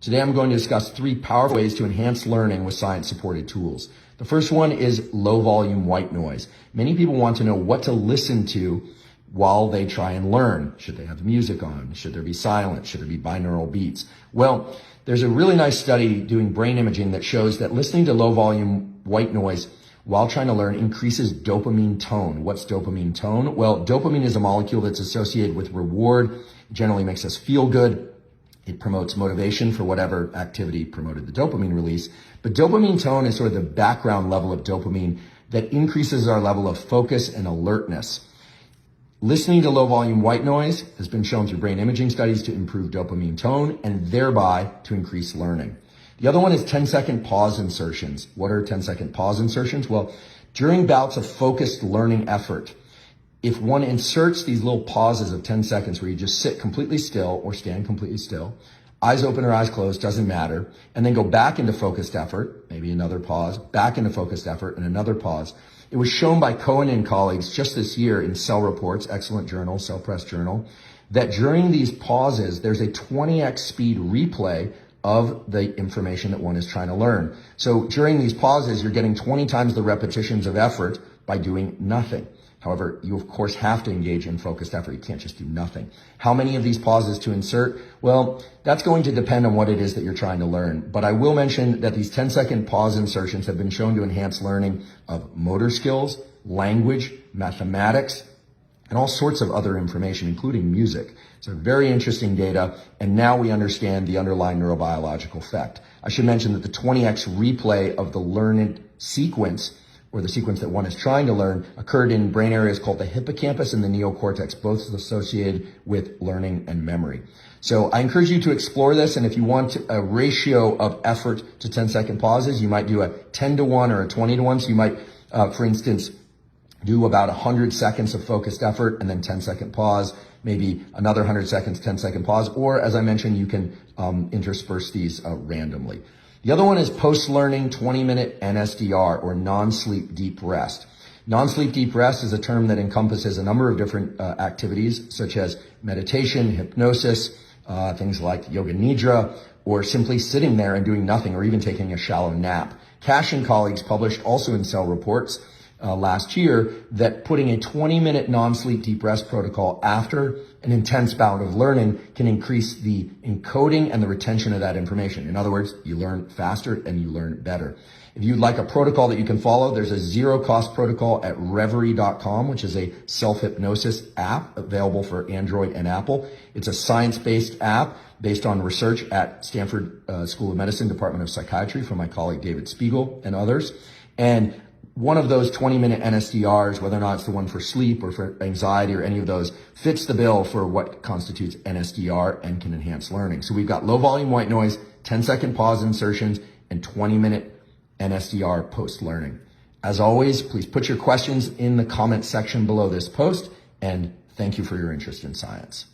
Today I'm going to discuss 3 powerful ways to enhance learning with science-supported tools. The first one is low-volume white noise. Many people want to know what to listen to while they try and learn. Should they have the music on? Should there be silence? Should there be binaural beats? Well, there's a really nice study doing brain imaging that shows that listening to low-volume white noise while trying to learn increases dopamine tone. What's dopamine tone? Well, dopamine is a molecule that's associated with reward. It generally makes us feel good. It promotes motivation for whatever activity promoted the dopamine release. But dopamine tone is sort of the background level of dopamine that increases our level of focus and alertness. Listening to low volume white noise has been shown through brain imaging studies to improve dopamine tone and thereby to increase learning. The other one is 10-second pause insertions. What are 10-second pause insertions? Well, during bouts of focused learning effort, if one inserts these little pauses of 10 seconds where you just sit completely still or stand completely still, eyes open or eyes closed, doesn't matter, and then go back into focused effort, maybe another pause, back into focused effort and another pause. It was shown by Cohen and colleagues just this year in Cell Reports, excellent journal, Cell Press Journal, that during these pauses, there's a 20x speed replay of the information that one is trying to learn. So during these pauses, you're getting 20 times the repetitions of effort by doing nothing. However, you of course have to engage in focused effort. You can't just do nothing. How many of these pauses to insert? Well, that's going to depend on what it is that you're trying to learn. But I will mention that these 10-second pause insertions have been shown to enhance learning of motor skills, language, mathematics, and all sorts of other information, including music. So very interesting data, and now we understand the underlying neurobiological effect. I should mention that the 20x replay of the learned sequence, or the sequence that one is trying to learn, occurred in brain areas called the hippocampus and the neocortex, both associated with learning and memory. So I encourage you to explore this, and if you want a ratio of effort to 10-second pauses, you might do a 10-to-1 or a 20-to-1. So you might, for instance, do about 100 seconds of focused effort and then 10-second pause, maybe another 100 seconds, 10-second pause, or as I mentioned, you can intersperse these randomly. The other one is post-learning 20-minute NSDR, or non-sleep deep rest. Non-sleep deep rest is a term that encompasses a number of different activities, such as meditation, hypnosis, things like yoga nidra, or simply sitting there and doing nothing, or even taking a shallow nap. Cash and colleagues published also in Cell Reports last year that putting a 20-minute non-sleep deep rest protocol after an intense bout of learning can increase the encoding and the retention of that information. In other words, you learn faster and you learn better. If you'd like a protocol that you can follow, there's a zero-cost protocol at Reverie.com, which is a self-hypnosis app available for Android and Apple. It's a science-based app based on research at Stanford School of Medicine, Department of Psychiatry from my colleague David Spiegel and others. And one of those 20-minute NSDRs, whether or not it's the one for sleep or for anxiety or any of those, fits the bill for what constitutes NSDR and can enhance learning. So we've got low volume white noise, 10-second pause insertions, and 20-minute NSDR post-learning. As always, please put your questions in the comment section below this post, and thank you for your interest in science.